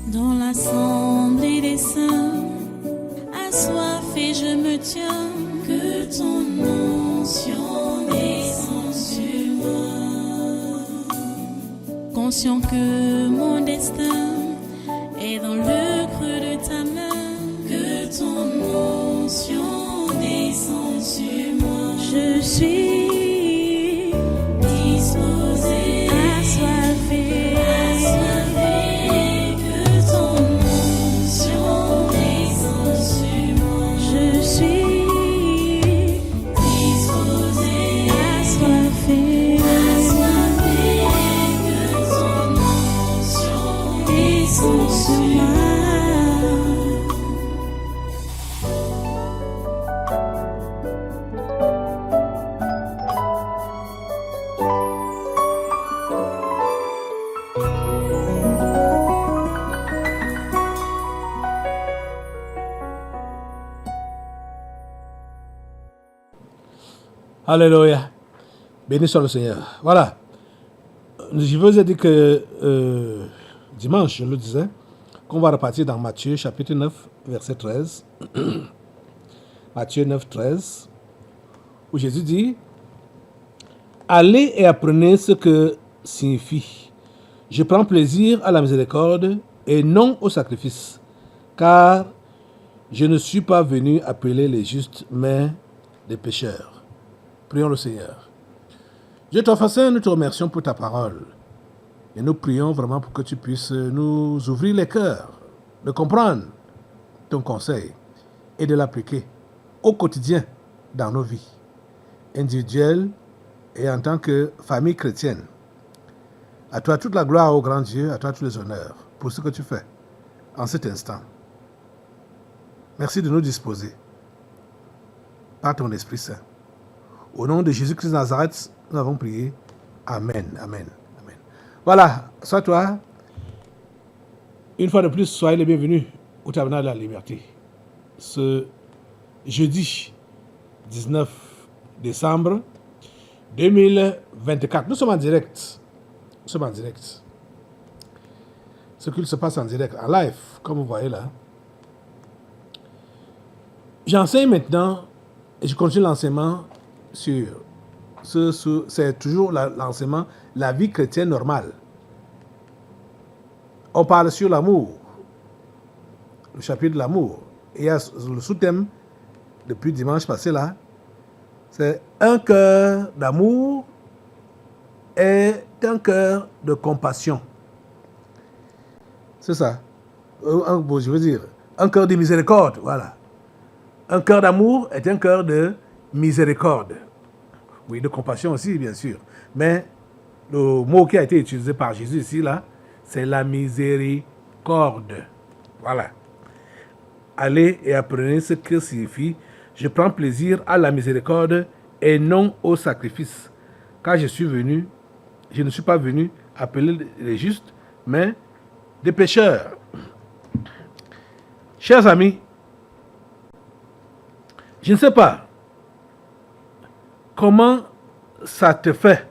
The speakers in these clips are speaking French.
Dans l'assemblée des saints, assoiffé je me tiens, que ton onction descende sur moi. Conscient que mon destin est dans le creux de ta main, que ton onction descende sur moi. Je suis disposé, assoiffé, que ton onction descende sur moi. Je suis disposé, assoiffé, que ton onction descende sur moi. Alléluia. Béni soit le Seigneur. Voilà. Je vous ai dit que dimanche, je le disais, qu'on va repartir dans Matthieu chapitre 9, verset 13. Matthieu 9, 13. Où Jésus dit: allez et apprenez ce que signifie: je prends plaisir à la miséricorde et non au sacrifice, car je ne suis pas venu appeler les justes, mais les pécheurs. Prions le Seigneur. Dieu Toi Saint, nous te remercions pour ta parole. Et nous prions vraiment pour que tu puisses nous ouvrir les cœurs, de comprendre ton conseil et de l'appliquer au quotidien dans nos vies individuelles et en tant que famille chrétienne. À toi toute la gloire, ô grand Dieu, à toi tous les honneurs pour ce que tu fais en cet instant. Merci de nous disposer par ton Esprit Saint. Au nom de Jésus-Christ de Nazareth, nous avons prié. Amen, amen, amen. Voilà, sois toi. Une fois de plus, soyez les bienvenus au Tabernacle de la Liberté. Ce jeudi 19 décembre 2024. Nous sommes en direct. Nous sommes en direct. Ce qu'il se passe en direct, en live, comme vous voyez là. J'enseigne maintenant et je continue l'enseignement sur c'est toujours l'enseignement, la vie chrétienne normale. On parle sur l'amour, le chapitre de l'amour. Et il y a le sous-thème, depuis dimanche passé là, c'est un cœur d'amour est un cœur de compassion. C'est ça. Je veux dire, un cœur de miséricorde, voilà. Un cœur d'amour est un cœur de miséricorde. Oui, de compassion aussi, bien sûr. Mais le mot qui a été utilisé par Jésus ici, là, c'est la miséricorde. Voilà. Allez et apprenez ce que signifie: je prends plaisir à la miséricorde et non au sacrifice. Car je ne suis pas venu appeler les justes, mais des pécheurs. Chers amis, je ne sais pas comment ça te fait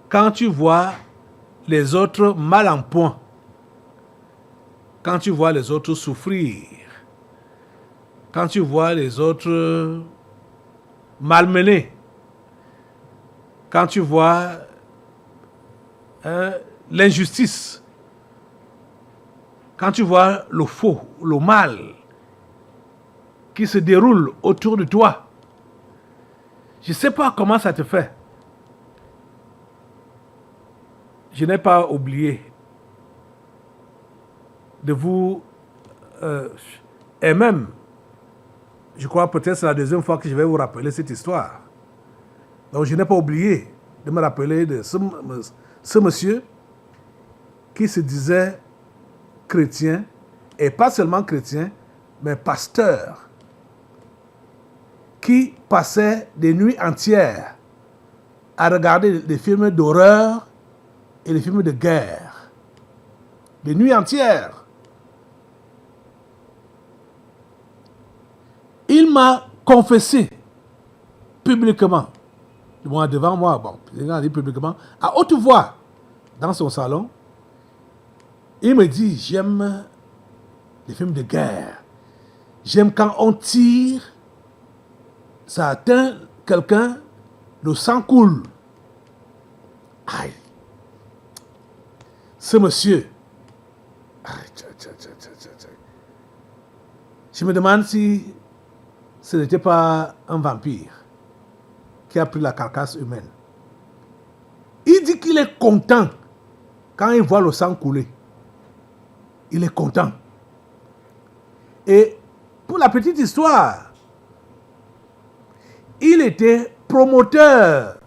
quand tu vois les autres mal en point, quand tu vois les autres souffrir, quand tu vois les autres malmenés, quand tu vois l'injustice, quand tu vois le faux, le mal qui se déroule autour de toi. Je ne sais pas comment ça te fait. Je n'ai pas oublié de vous... et même, je crois peut-être c'est la deuxième fois que je vais vous rappeler cette histoire. Donc je n'ai pas oublié de me rappeler de ce monsieur qui se disait chrétien, et pas seulement chrétien, mais pasteur, qui passait des nuits entières à regarder des films d'horreur et des films de guerre. Des nuits entières. Il m'a confessé publiquement, devant moi, il a dit publiquement, à haute voix, dans son salon, Il me dit, j'aime les films de guerre. J'aime quand on tire, ça atteint quelqu'un, le sang coule. Aïe. Ce monsieur. Aïe, je me demande si ce n'était pas un vampire qui a pris la carcasse humaine. Il dit qu'il est content quand il voit le sang couler. Il est content. Et pour la petite histoire, il était promoteur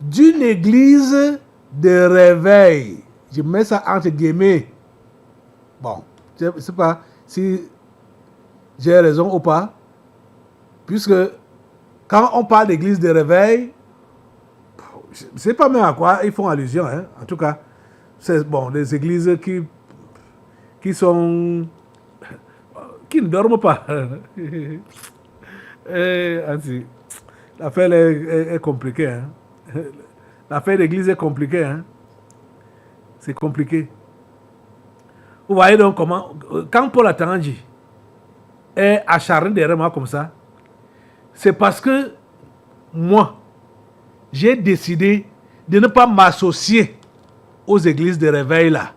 d'une église de réveil. Je mets ça entre guillemets. Bon, je ne sais pas si j'ai raison ou pas, puisque quand on parle d'église de réveil, je ne sais pas même à quoi ils font allusion. Hein. En tout cas, c'est bon, les églises qui ne dorment pas. L'affaire est compliquée. Hein. L'affaire d'église est compliquée. Hein. C'est compliqué. Vous voyez donc comment, quand Paul Atangi est acharné derrière moi comme ça, c'est parce que moi, j'ai décidé de ne pas m'associer aux églises de réveil là.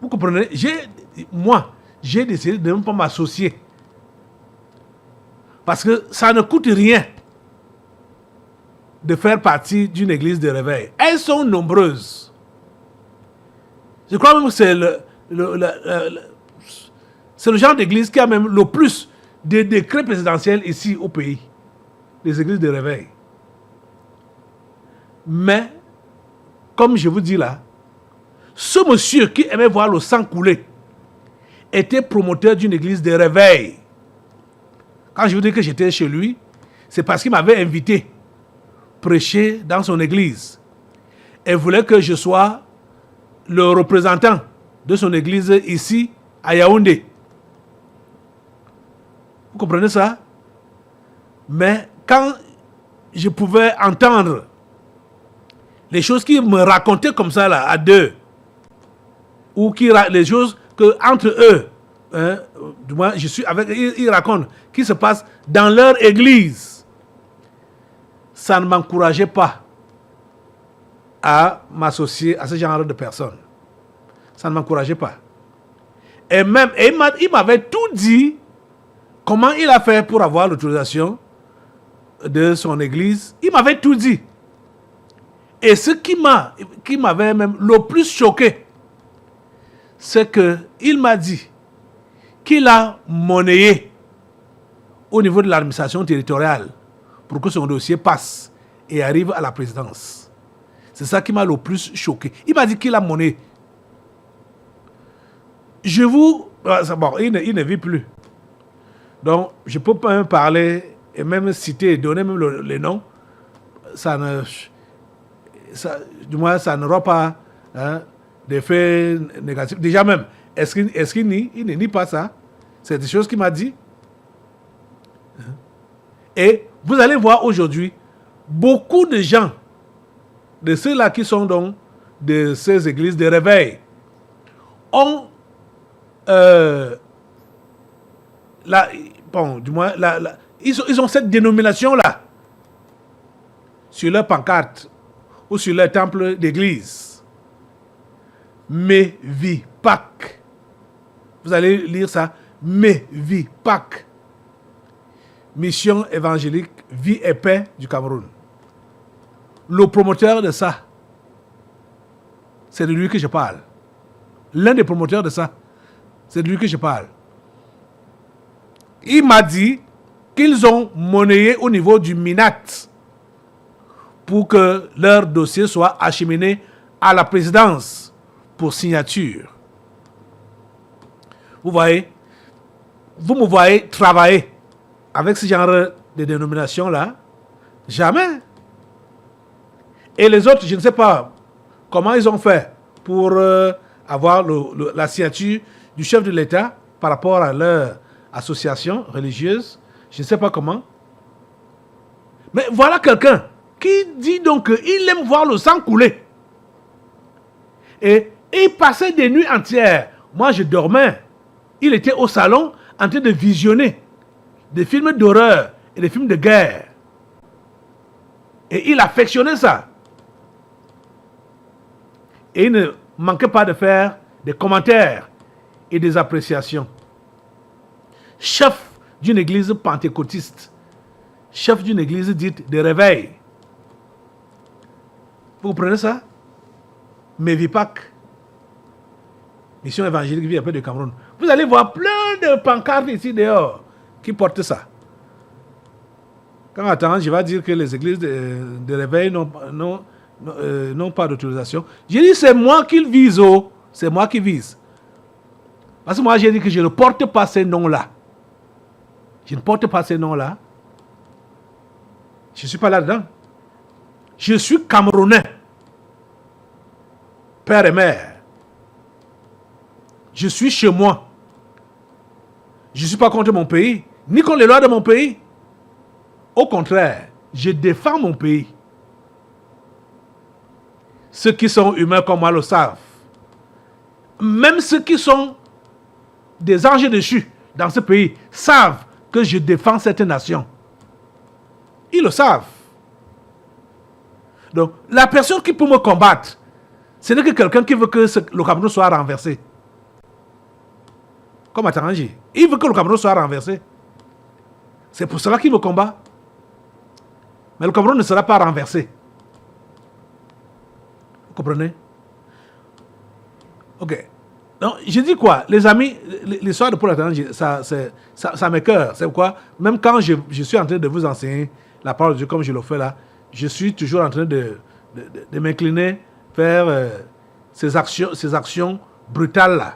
Vous comprenez? J'ai décidé de ne pas m'associer. Parce que ça ne coûte rien de faire partie d'une église de réveil. Elles sont nombreuses. Je crois même que c'est c'est le genre d'église qui a même le plus de décrets présidentiels ici au pays. Les églises de réveil. Mais, comme je vous dis là, ce monsieur qui aimait voir le sang couler était promoteur d'une église de réveil. Quand je vous dis que j'étais chez lui, c'est parce qu'il m'avait invité prêcher dans son église. Et voulait que je sois le représentant de son église ici à Yaoundé. Vous comprenez ça? Mais quand je pouvais entendre les choses qu'il me racontait comme ça là, à deux, ou les choses que entre eux, hein, du moins je suis avec, ils racontent qui se passe dans leur église, ça ne m'encourageait pas à m'associer à ce genre de personnes. Ça ne m'encourageait pas. Et même, il m'avait tout dit comment il a fait pour avoir l'autorisation de son église. Il m'avait tout dit. Et ce qui m'avait même le plus choqué, c'est qu'il m'a dit qu'il a monnayé au niveau de l'administration territoriale pour que son dossier passe et arrive à la présidence. C'est ça qui m'a le plus choqué. Il m'a dit qu'il a monnayé. Bon, il ne vit plus. Donc, je ne peux pas même parler et même citer, donner même les noms. Du moins, ça n'aura pas d'effet négatif. Déjà même, est-ce qu'il ne nie pas ça? C'est des choses qu'il m'a dit. Et vous allez voir aujourd'hui, beaucoup de gens, de ceux-là qui sont donc de ces églises de réveil, ont ils ont cette dénomination-là sur leur pancarte ou sur leur temple d'église. MEVIPAC. Vous allez lire ça. MEVIPAC. Mission évangélique Vie et Paix du Cameroun. Le promoteur de ça, c'est de lui que je parle. L'un des promoteurs de ça, c'est de lui que je parle. Il m'a dit qu'ils ont monnayé au niveau du MINAT pour que leur dossier soit acheminé à la présidence pour signature. Vous voyez, vous me voyez travailler avec ce genre de dénomination-là? Jamais. Et les autres, je ne sais pas comment ils ont fait pour avoir la signature du chef de l'État par rapport à leur association religieuse. Je ne sais pas comment. Mais voilà quelqu'un qui dit donc qu'il aime voir le sang couler. Et Et il passait des nuits entières. Moi, je dormais. Il était au salon en train de visionner des films d'horreur et des films de guerre. Et il affectionnait ça. Et il ne manquait pas de faire des commentaires et des appréciations. Chef d'une église pentecôtiste, chef d'une église dite de réveil. Vous comprenez ça? Mevipak, mission évangélique vie un peu de Cameroun. Vous allez voir plein de pancartes ici dehors qui portent ça. Quand attends, je vais dire que les églises de réveil n'ont pas d'autorisation. J'ai dit c'est moi qu'ils visent, oh. C'est moi qui vise. Parce que moi j'ai dit que je ne porte pas ces noms-là. Je ne porte pas ces noms-là. Je ne suis pas là-dedans. Je suis Camerounais. Père et mère. Je suis chez moi. Je ne suis pas contre mon pays, ni contre les lois de mon pays. Au contraire, je défends mon pays. Ceux qui sont humains comme moi le savent. Même ceux qui sont des anges déchus dans ce pays savent que je défends cette nation. Ils le savent. Donc, la personne qui peut me combattre, ce n'est que quelqu'un qui veut que le Cameroun soit renversé. Comme Atarangi. Il veut que le Cameroun soit renversé. C'est pour cela qu'il me combat. Mais le Cameroun ne sera pas renversé. Vous comprenez? Ok. Donc, je dis quoi? Les amis, l'histoire de Paul Atarangi, ça m'écoeure. C'est quoi? Même quand je suis en train de vous enseigner la parole de Dieu comme je le fais là, je suis toujours en train de m'incliner vers ces actions brutales là.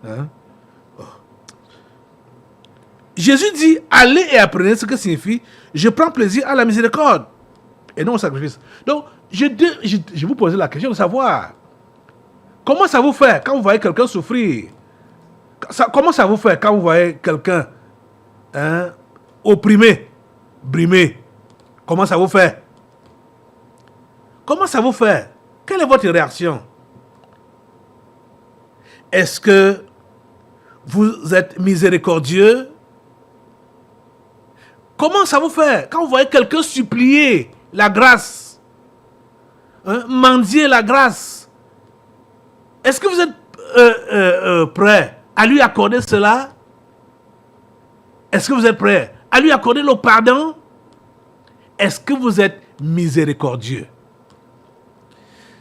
Hein? Oh. Jésus dit, allez et apprenez ce que signifie, je prends plaisir à la miséricorde et non au sacrifice. Donc, je vous pose la question de savoir, comment ça vous fait quand vous voyez quelqu'un souffrir? Comment ça vous fait quand vous voyez quelqu'un opprimé, brimé? Comment ça vous fait? Comment ça vous fait? Quelle est votre réaction? Est-ce que vous êtes miséricordieux? Comment ça vous fait quand vous voyez quelqu'un supplier la grâce, mendier la grâce? Est-ce que vous êtes prêt à lui accorder cela? Est-ce que vous êtes prêt à lui accorder le pardon? Est-ce que vous êtes miséricordieux?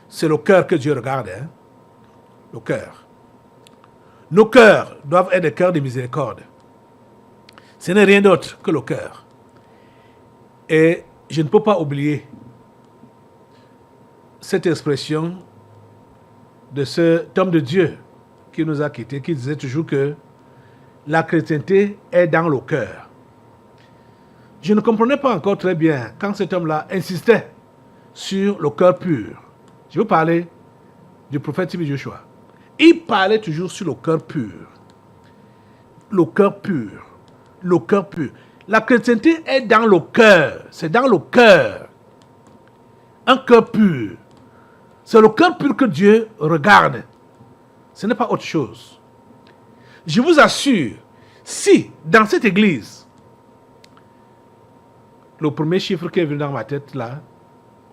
C'est le cœur que Dieu regarde. Hein? Le cœur. Nos cœurs doivent être des cœurs de miséricorde. Ce n'est rien d'autre que le cœur. Et je ne peux pas oublier cette expression de cet homme de Dieu qui nous a quittés, qui disait toujours que la chrétienté est dans le cœur. Je ne comprenais pas encore très bien quand cet homme-là insistait sur le cœur pur. Je veux parler du prophète Tibi Joshua. Il parlait toujours sur le cœur pur. Le cœur pur. Le cœur pur. La chrétienté est dans le cœur. C'est dans le cœur. Un cœur pur. C'est le cœur pur que Dieu regarde. Ce n'est pas autre chose. Je vous assure, si dans cette église, le premier chiffre qui est venu dans ma tête là,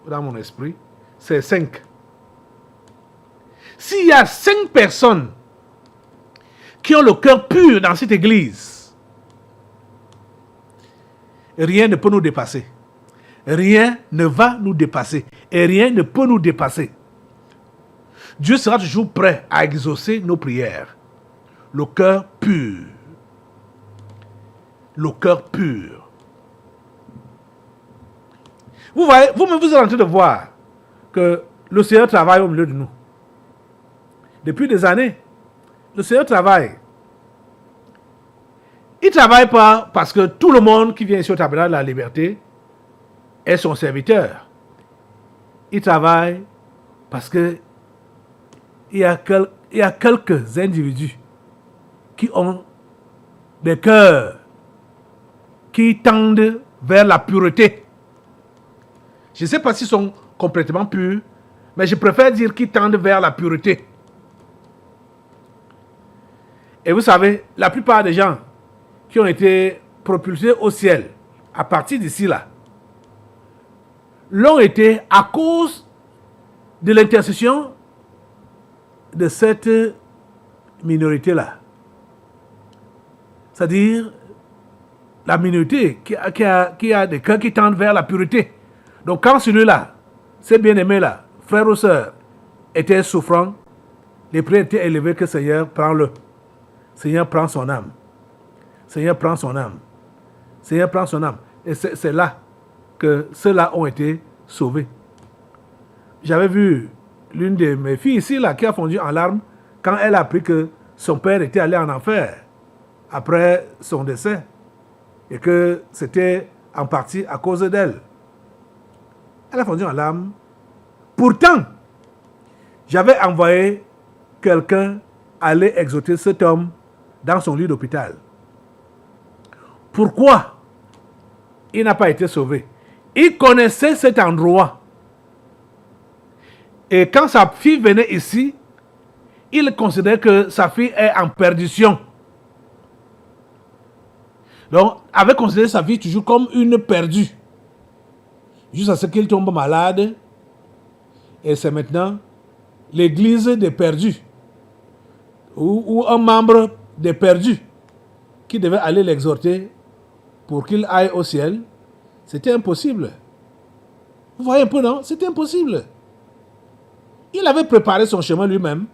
dans mon esprit, c'est 5. S'il y a 5 personnes qui ont le cœur pur dans cette église, rien ne peut nous dépasser. Rien ne va nous dépasser. Et rien ne peut nous dépasser. Dieu sera toujours prêt à exaucer nos prières. Le cœur pur. Le cœur pur. Vous voyez, vous-même vous êtes en train de voir que le Seigneur travaille au milieu de nous. Depuis des années, le Seigneur travaille. Il ne travaille pas parce que tout le monde qui vient ici au tabernacle de la liberté est son serviteur. Il travaille parce que il y a quelques individus qui ont des cœurs qui tendent vers la pureté. Je ne sais pas s'ils sont complètement purs, mais je préfère dire qu'ils tendent vers la pureté. Et vous savez, la plupart des gens qui ont été propulsés au ciel à partir d'ici là, l'ont été à cause de l'intercession de cette minorité-là. C'est-à-dire la minorité qui a des cœurs qui tendent vers la pureté. Donc quand celui-là, ces bien-aimés-là, frères ou sœurs, étaient souffrants, les prières étaient élevées que Seigneur, prends-le. Seigneur, prends son âme. Seigneur, prends son âme. Seigneur, prends son âme. Et c'est là que ceux-là ont été sauvés. J'avais vu l'une de mes filles ici, là, qui a fondu en larmes quand elle a appris que son père était allé en enfer après son décès et que c'était en partie à cause d'elle. Elle a fondu en larmes. Pourtant, j'avais envoyé quelqu'un aller exhorter cet homme dans son lit d'hôpital. Pourquoi il n'a pas été sauvé? Il connaissait cet endroit. Et quand sa fille venait ici, il considérait que sa fille est en perdition. Donc, avait considéré sa fille toujours comme une perdue. Jusqu'à ce qu'il tombe malade. Et c'est maintenant l'église des perdus. Ou un membre des perdus qui devait aller l'exhorter pour qu'il aille au ciel. C'était impossible. Vous voyez un peu, non? C'était impossible. Il avait préparé son chemin lui-même.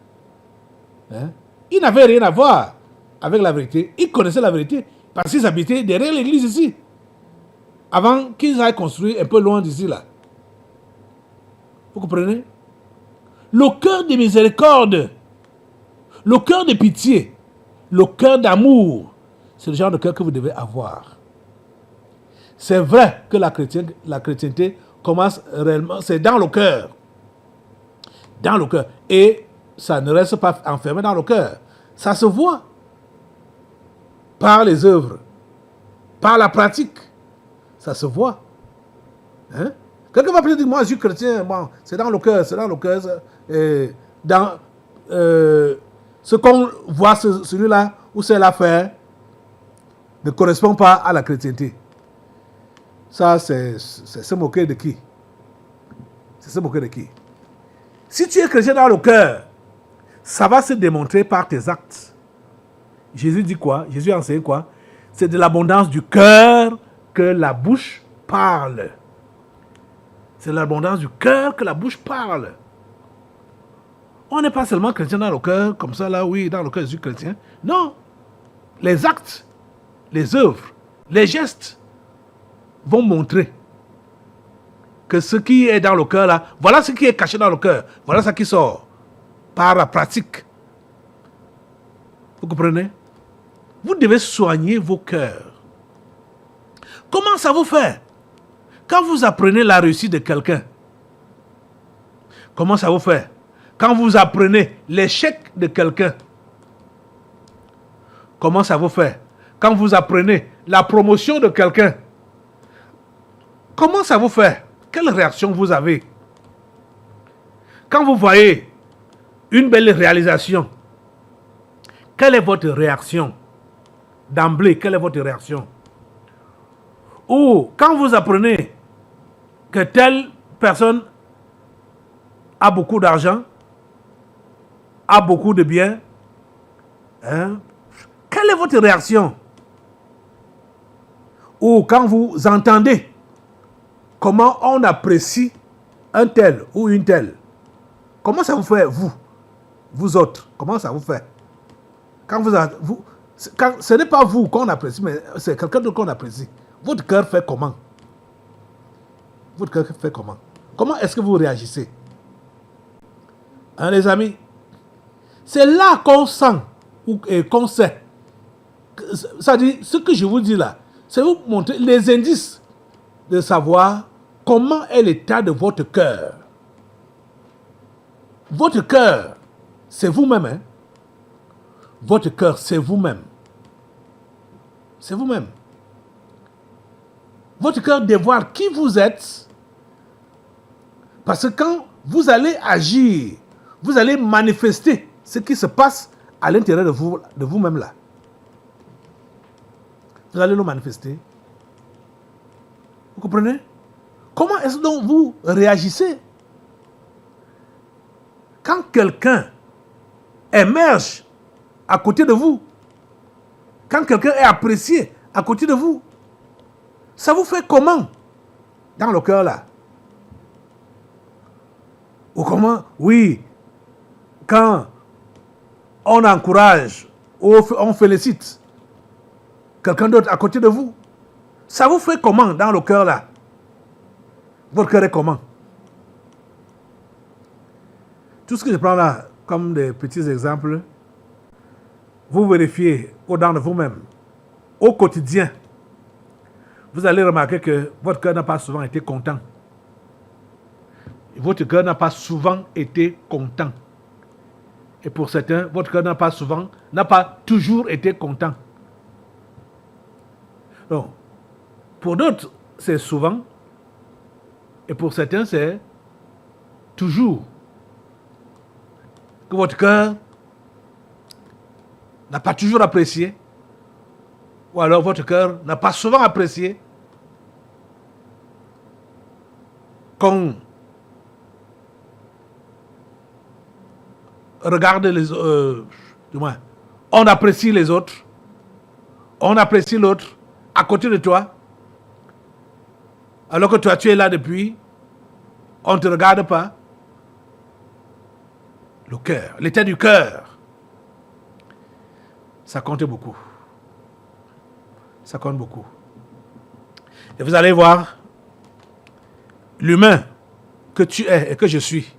Hein? Il n'avait rien à voir avec la vérité. Il connaissait la vérité parce qu'ils habitaient derrière l'église ici. Avant qu'ils aient construit un peu loin d'ici là. Vous comprenez? Le cœur de miséricorde, le cœur de pitié, le cœur d'amour, c'est le genre de cœur que vous devez avoir. C'est vrai que la chrétienté commence réellement, c'est dans le cœur. Dans le cœur. Et ça ne reste pas enfermé dans le cœur. Ça se voit par les œuvres, par la pratique. Ça se voit. Hein? Quelqu'un va peut-être dire, moi je suis chrétien, bon, c'est dans le cœur, c'est dans le cœur. Dans ce qu'on voit celui-là ou celle-là faire ne correspond pas à la chrétienté. Ça, c'est se moquer de qui? C'est se moquer de qui? Si tu es chrétien dans le cœur, ça va se démontrer par tes actes. Jésus dit quoi? Jésus enseigne quoi? C'est de l'abondance du cœur que la bouche parle. C'est de l'abondance du cœur que la bouche parle. On n'est pas seulement chrétien dans le cœur, comme ça là, oui, dans le cœur je suis chrétien. Non. Les actes, les œuvres, les gestes vont montrer que ce qui est dans le cœur là, voilà ce qui est caché dans le cœur. Voilà ce qui sort par la pratique. Vous comprenez? Vous devez soigner vos cœurs. Comment ça vous fait? Quand vous apprenez la réussite de quelqu'un, comment ça vous fait? Quand vous apprenez l'échec de quelqu'un, comment ça vous fait? Quand vous apprenez la promotion de quelqu'un, comment ça vous fait? Quelle réaction vous avez? Quand vous voyez une belle réalisation, quelle est votre réaction? D'emblée, quelle est votre réaction? Ou quand vous apprenez que telle personne a beaucoup d'argent, a beaucoup de biens, hein? Quelle est votre réaction? Ou quand vous entendez comment on apprécie un tel ou une telle, comment ça vous fait, vous autres? Comment ça vous fait? Quand ce n'est pas vous qu'on apprécie, mais c'est quelqu'un d'autre qu'on apprécie. Votre cœur fait comment? Votre cœur fait comment? Comment est-ce que vous réagissez? Hein, les amis? C'est là qu'on sent et qu'on sait. Ça dit, ce que je vous dis là, c'est vous montrer les indices de savoir comment est l'état de votre cœur. Votre cœur, c'est vous-même. Hein? Votre cœur, c'est vous-même. C'est vous-même. Votre cœur dévoile qui vous êtes. Parce que quand vous allez agir, vous allez manifester ce qui se passe à l'intérieur de vous-même là. Vous allez le manifester. Vous comprenez? Comment est-ce donc vous réagissez quand quelqu'un émerge à côté de vous? Quand quelqu'un est apprécié à côté de vous? Ça vous fait comment dans le cœur là? Ou comment? Oui, quand on encourage ou on félicite quelqu'un d'autre à côté de vous, ça vous fait comment dans le cœur là? Votre cœur est comment? Tout ce que je prends là comme des petits exemples, vous vérifiez au-dedans de vous-même, au quotidien, vous allez remarquer que votre cœur n'a pas souvent été content. Votre cœur n'a pas souvent été content. Et pour certains, votre cœur n'a pas toujours été content. Donc, pour d'autres, c'est souvent. Et pour certains, c'est toujours. Que votre cœur n'a pas toujours apprécié. Ou alors votre cœur n'a pas souvent apprécié qu'on regarde du moins, on apprécie les autres, on apprécie l'autre à côté de toi, alors que toi tu es là depuis, on ne te regarde pas. Le cœur, l'état du cœur, ça compte beaucoup. Ça compte beaucoup. Et vous allez voir, l'humain que tu es et que je suis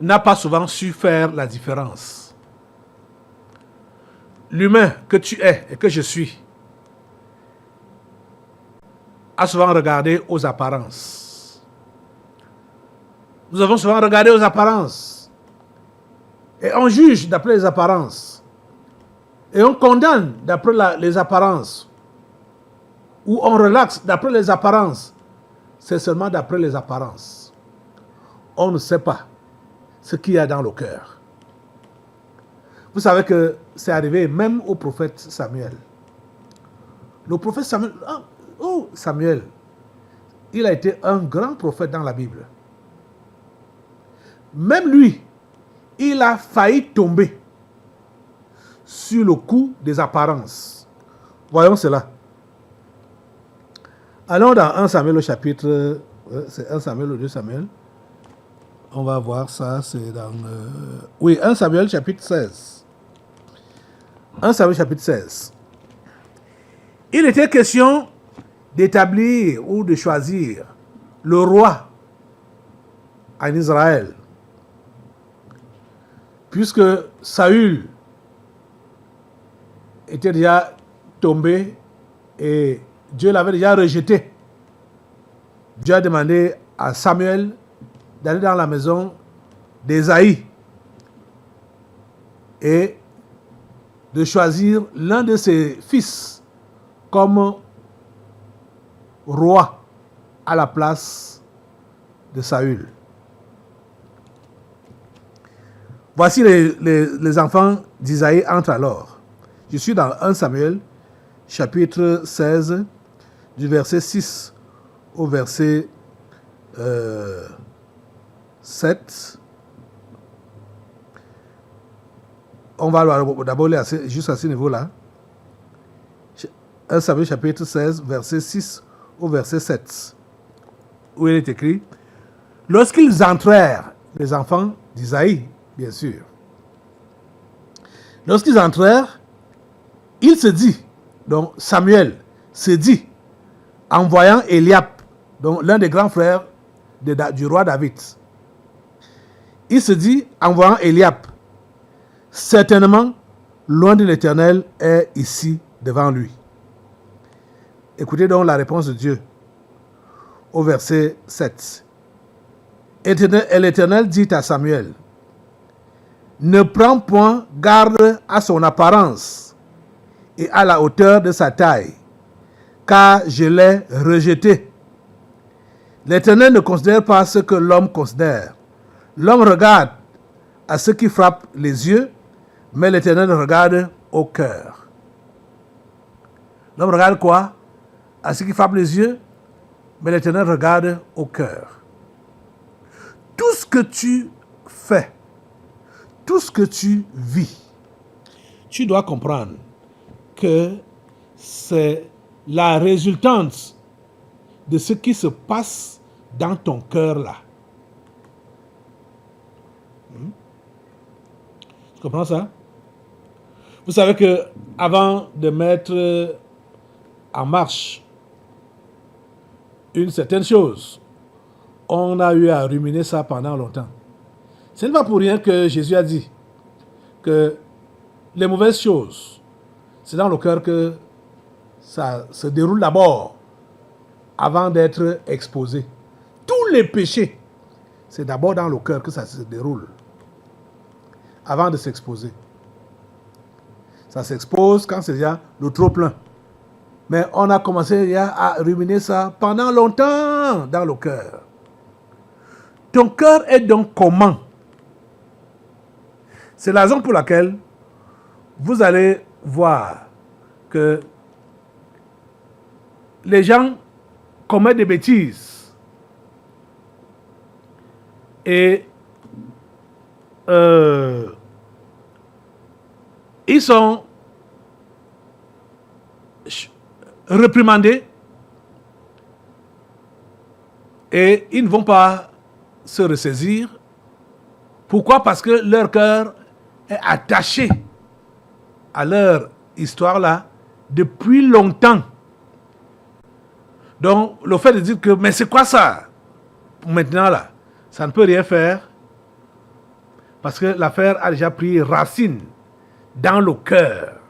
n'a pas souvent su faire la différence. L'humain que tu es et que je suis a souvent regardé aux apparences. Nous avons souvent regardé aux apparences. Et on juge d'après les apparences. Et on condamne d'après les apparences. Ou on relaxe d'après les apparences. C'est seulement d'après les apparences. On ne sait pas ce qu'il y a dans le cœur. Vous savez que c'est arrivé même au prophète Samuel. Le prophète Samuel, Samuel, il a été un grand prophète dans la Bible. Même lui, il a failli tomber sur le coup des apparences. Voyons cela. Allons dans 1 Samuel au chapitre, c'est 1 Samuel ou 2 Samuel. On va voir ça, c'est dans... 1 Samuel chapitre 16. 1 Samuel chapitre 16. Il était question d'établir ou de choisir le roi en Israël. Puisque Saül était déjà tombé et Dieu l'avait déjà rejeté. Dieu a demandé à Samuel d'aller dans la maison d'Ésaïe et de choisir l'un de ses fils comme roi à la place de Saül. Voici les enfants d'Isaïe entrent alors. Je suis dans 1 Samuel, chapitre 16, du verset 6 au verset 7. On va d'abord aller juste à ce niveau-là. 1 Samuel, chapitre 16, verset 6 au verset 7. Où il est écrit: lorsqu'ils entrèrent, les enfants d'Isaïe, bien sûr. Lorsqu'ils entrèrent, il se dit, donc Samuel se dit, en voyant Eliab, donc l'un des grands frères du roi David, il se dit, en voyant Eliab, certainement, l'oint de l'Éternel est ici devant lui. Écoutez donc la réponse de Dieu au verset 7. Et l'Éternel dit à Samuel: ne prends point garde à son apparence et à la hauteur de sa taille, car je l'ai rejeté. L'Éternel ne considère pas ce que l'homme considère. L'homme regarde à ce qui frappe les yeux, mais l'Éternel regarde au cœur. L'homme regarde quoi? À ce qui frappe les yeux, mais l'Éternel regarde au cœur. Tout ce que tu fais, tout ce que tu vis, tu dois comprendre que c'est la résultante de ce qui se passe dans ton cœur là. Tu comprends ça? Vous savez que avant de mettre en marche une certaine chose, on a eu à ruminer ça pendant longtemps. Ce n'est pas pour rien que Jésus a dit que les mauvaises choses, c'est dans le cœur que ça se déroule d'abord avant d'être exposé. Tous les péchés, c'est d'abord dans le cœur que ça se déroule avant de s'exposer. Ça s'expose quand c'est déjà le trop plein. Mais on a commencé déjà à ruminer ça pendant longtemps dans le cœur. Ton cœur est donc comment? C'est la raison pour laquelle vous allez voir que les gens commettent des bêtises et ils sont réprimandés et ils ne vont pas se ressaisir. Pourquoi? Parce que leur cœur est attaché à leur histoire là depuis longtemps. Donc le fait de dire que mais c'est quoi ça maintenant là, ça ne peut rien faire parce que l'affaire a déjà pris racine dans le cœur.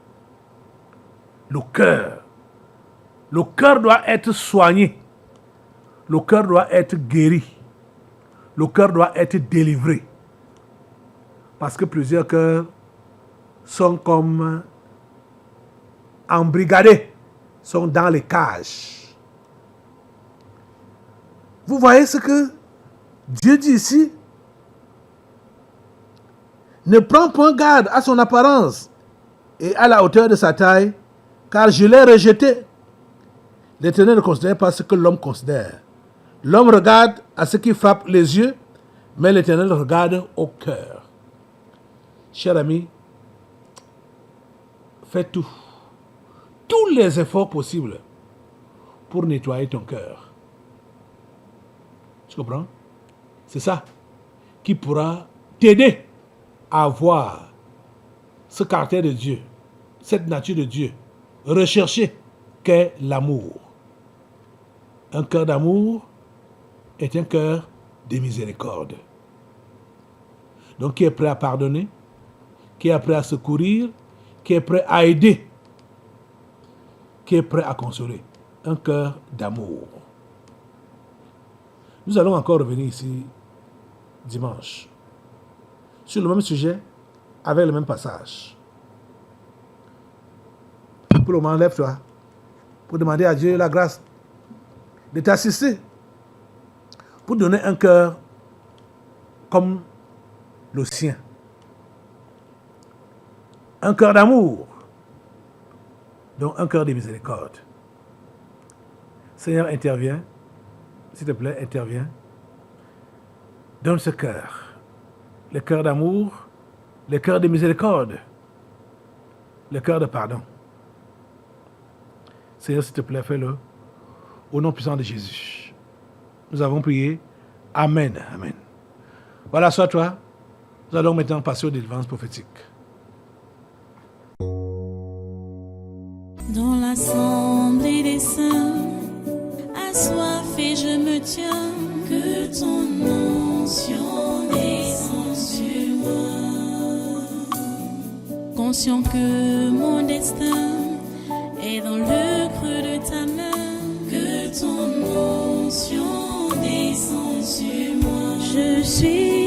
Le cœur. Le cœur doit être soigné. Le cœur doit être guéri. Le cœur doit être délivré. Parce que plusieurs cœurs sont comme embrigadés, sont dans les cages. Vous voyez ce que Dieu dit ici? Ne prends point garde à son apparence et à la hauteur de sa taille, car je l'ai rejeté. L'Éternel ne considère pas ce que l'homme considère. L'homme regarde à ce qui frappe les yeux, mais l'Éternel regarde au cœur. Cher ami, fais tous les efforts possibles pour nettoyer ton cœur. Tu comprends? C'est ça qui pourra t'aider à voir ce caractère de Dieu, cette nature de Dieu, rechercher qu'est l'amour. Un cœur d'amour est un cœur de miséricorde. Donc qui est prêt à pardonner, qui est prêt à secourir, qui est prêt à aider, qui est prêt à consoler. Un cœur d'amour. Nous allons encore revenir ici dimanche sur le même sujet avec le même passage. Pour le moment, lève-toi pour demander à Dieu la grâce de t'assister pour donner un cœur comme le sien. Un cœur d'amour, donc un cœur de miséricorde. Seigneur, interviens. S'il te plaît, interviens. Donne ce cœur. Le cœur d'amour, le cœur de miséricorde, le cœur de pardon. Seigneur, s'il te plaît, fais-le. Au nom puissant de Jésus. Nous avons prié. Amen. Amen. Voilà, sois toi. Nous allons maintenant passer aux délivrances prophétiques. Dans l'assemblée des saints, assoiffé je me tiens, que ton onction descende sur moi. Conscient que mon destin est dans le creux de ta main, que ton onction descende sur moi. Je suis